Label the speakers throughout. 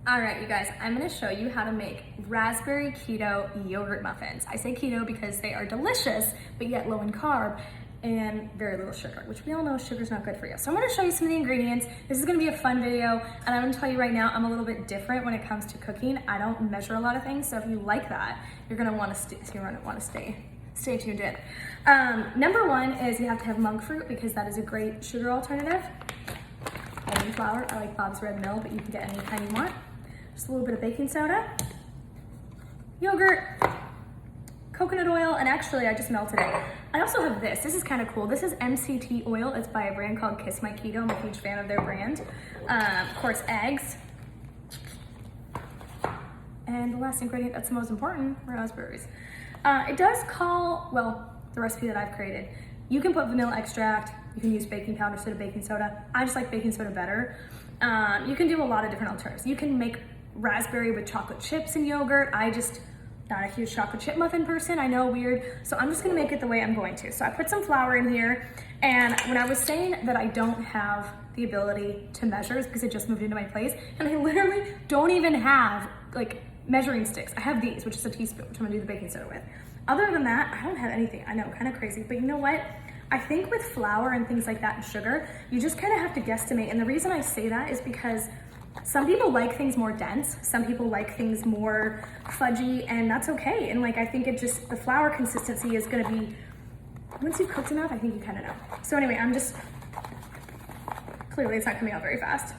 Speaker 1: All right, you guys, I'm gonna show you how to make raspberry keto yogurt muffins. I say keto because they are delicious, but yet low in carb and very little sugar, which we all know sugar's not good for you. So I'm gonna show you some of the ingredients. This is gonna be a fun video, and I'm gonna tell you right now, I'm a little bit different when it comes to cooking. I don't measure a lot of things, so if you like that, you're gonna wanna stay tuned in. Number one is you have to have monk fruit because that is a great sugar alternative. Almond flour, I like Bob's Red Mill, but you can get any kind you want. Just a little bit of baking soda, yogurt, coconut oil, and actually I just melted it. I also have this. This is kind of cool. This is MCT oil. It's by a brand called Kiss My Keto. I'm a huge fan of their brand. Of course, eggs. And the last ingredient that's the most important, raspberries. It does call, well, the recipe that I've created, you can put vanilla extract, you can use baking powder instead of baking soda. I just like baking soda better. You can do a lot of different alternatives. You can make raspberry with chocolate chips and yogurt. Not a huge chocolate chip muffin person, I know, weird. So I'm just gonna make it the way I'm going to. So I put some flour in here, and when I was saying that I don't have the ability to measure, it's because it just moved into my place, and I literally don't even have like measuring sticks. I have these, which is a teaspoon, which I'm gonna do the baking soda with. Other than that, I don't have anything. I know, kind of crazy, but you know what? I think with flour and things like that and sugar, you just kind of have to guesstimate. And the reason I say that is because some people like things more dense, some people like things more fudgy, and that's okay. And like, I think it just, the flour consistency is gonna be, once you've cooked enough, I think you kind of know. So anyway, clearly it's not coming out very fast.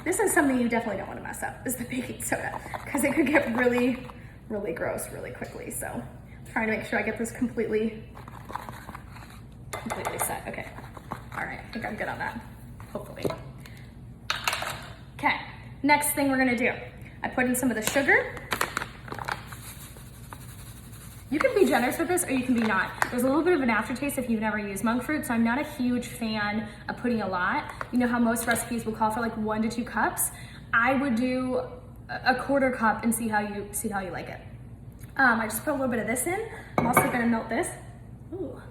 Speaker 1: This is something you definitely don't want to mess up, is the baking soda, because it could get really, really gross really quickly. So I'm trying to make sure I get this completely set. Okay, all right, I think I'm good on that, hopefully. Okay, next thing we're gonna do, I put in some of the sugar. You can be generous with this or you can be not. There's a little bit of an aftertaste if you've never used monk fruit, so I'm not a huge fan of putting a lot. You know how most recipes will call for like 1 to 2 cups? I would do a 1/4 cup and see how you like it. I just put a little bit of this in. I'm also gonna melt this. Ooh,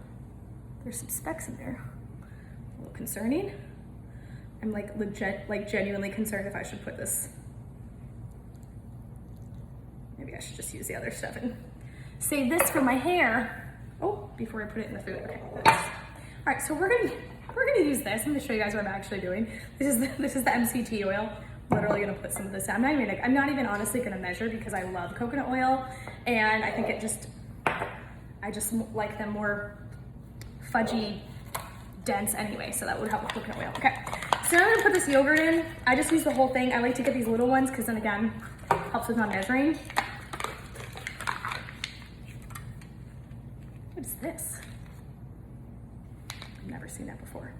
Speaker 1: there's some specks in there. A little concerning. I'm like genuinely concerned if I should put this. Maybe I should just use the other stuff and save this for my hair. Oh, before I put it in the food. Okay. All right, so we're gonna use this. I'm gonna show you guys what I'm actually doing. This is the MCT oil. I'm literally gonna put some of this out. I'm not even honestly gonna measure because I love coconut oil, and I think I just like them more fudgy, dense anyway, so that would help with coconut oil. Okay, so now I'm gonna put this yogurt in. I just use the whole thing. I like to get these little ones because then again, helps with not measuring. What is this? I've never seen that before.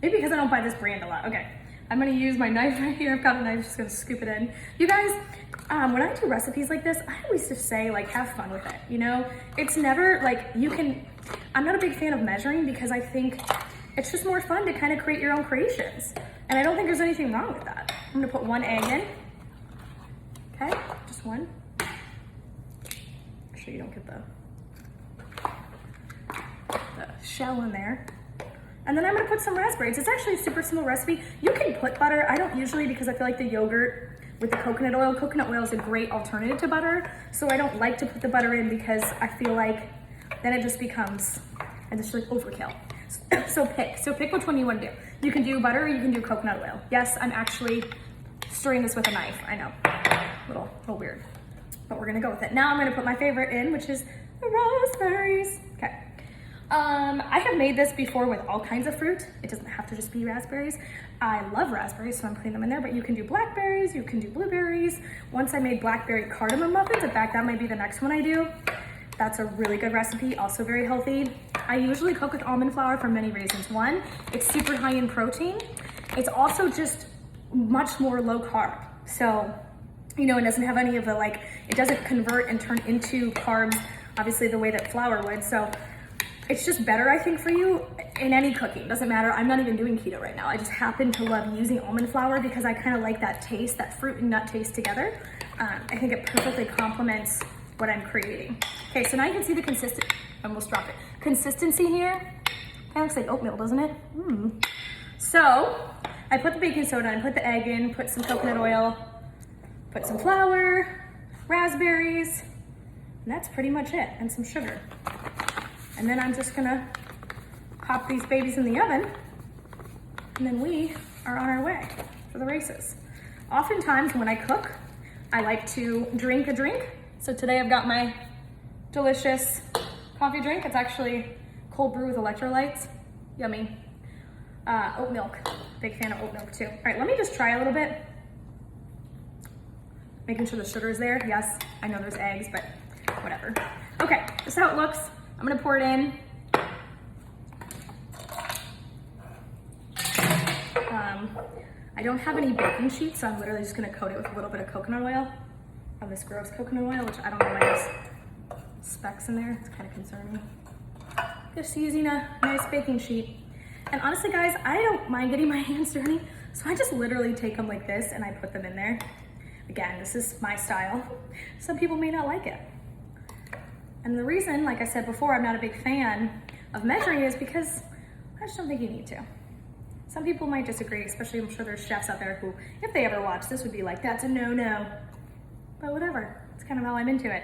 Speaker 1: Maybe because I don't buy this brand a lot. Okay, I'm gonna use my knife right here. I've got a knife, just gonna scoop it in. You guys, when I do recipes like this, I always just say like, have fun with it, you know? It's never like, I'm not a big fan of measuring because I think it's just more fun to kind of create your own creations. And I don't think there's anything wrong with that. I'm gonna put 1 egg in. Okay, just 1. Make sure you don't get the shell in there. And then I'm gonna put some raspberries. It's actually a super simple recipe. You can put butter. I don't usually because I feel like the yogurt with the coconut oil is a great alternative to butter. So I don't like to put the butter in because I feel like then it just becomes, and it's like overkill. So pick which one you want to do. You can do butter or you can do coconut oil. Yes, I'm actually stirring this with a knife. I know, a little weird, but we're gonna go with it. Now I'm gonna put my favorite in, which is the raspberries. Okay. I have made this before with all kinds of fruit. It doesn't have to just be raspberries. I love raspberries, so I'm putting them in there, but you can do blackberries, you can do blueberries. Once I made blackberry cardamom muffins. In fact, that might be the next one I do. That's a really good recipe, also very healthy. I usually cook with almond flour for many reasons. One, it's super high in protein. It's also just much more low carb. So, you know, it doesn't have any of the it doesn't convert and turn into carbs, obviously the way that flour would. So it's just better, I think, for you in any cooking. Doesn't matter. I'm not even doing keto right now. I just happen to love using almond flour because I kind of like that taste, that fruit and nut taste together. I think it perfectly complements what I'm creating. Okay, so now you can see the consistency here. Kind of looks like oatmeal, doesn't it? So I put the baking soda in, put the egg in, put some coconut oil, put some flour, raspberries, and that's pretty much it, and some sugar. And then I'm just gonna pop these babies in the oven, and then we are on our way for the races. Oftentimes when I cook, I like to drink a drink. So today I've got my delicious coffee drink. It's actually cold brew with electrolytes. Yummy. Oat milk. Big fan of oat milk too. All right, let me just try a little bit. Making sure the sugar is there. Yes, I know there's eggs, but whatever. Okay, this is how it looks. I'm gonna pour it in. I don't have any baking sheets, so I'm literally just gonna coat it with a little bit of coconut oil, of this gross coconut oil, which I don't know why there's specks in there. It's kind of concerning. Just using a nice baking sheet. And honestly, guys, I don't mind getting my hands dirty, so I just literally take them like this and I put them in there. Again, this is my style. Some people may not like it. And the reason, like I said before, I'm not a big fan of measuring is because I just don't think you need to. Some people might disagree, especially I'm sure there's chefs out there who, if they ever watch this, would be like, that's a no-no. But whatever, it's kind of how I'm into it.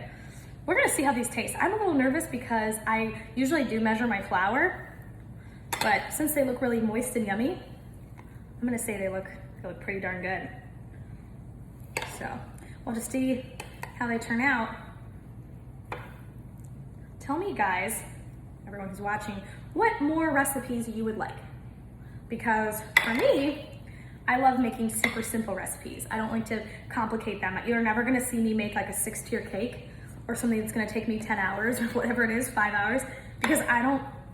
Speaker 1: We're gonna see how these taste. I'm a little nervous because I usually do measure my flour, but since they look really moist and yummy, I'm gonna say they look pretty darn good. So we'll just see how they turn out. Tell me, guys, everyone who's watching, what more recipes you would like. Because for me, I love making super simple recipes. I don't like to complicate them. You're never gonna see me make like a 6-tier cake or something that's gonna take me 10 hours or whatever it is, 5 hours, because I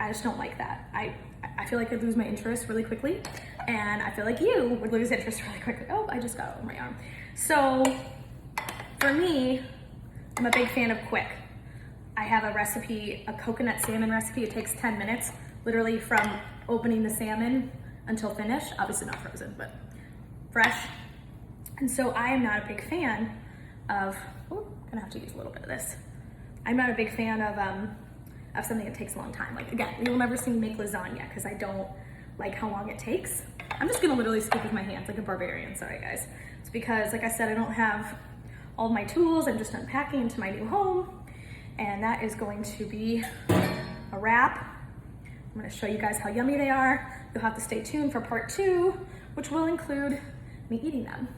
Speaker 1: just don't like that. I feel like I'd lose my interest really quickly, and I feel like you would lose interest really quickly. Oh, I just got it over my arm. So for me, I'm a big fan of quick. I have a recipe, a coconut salmon recipe. It takes 10 minutes, literally from opening the salmon until finished. Obviously not frozen, but fresh. And so I am not a big fan of, gonna have to use a little bit of this. I'm not a big fan of something that takes a long time. Like again, you'll never see me make lasagna because I don't like how long it takes. I'm just gonna literally scoop with my hands like a barbarian, sorry guys. It's because, like I said, I don't have all my tools. I'm just unpacking into my new home, and that is going to be a wrap. I'm gonna show you guys how yummy they are. You'll have to stay tuned for part 2, which will include me eating them.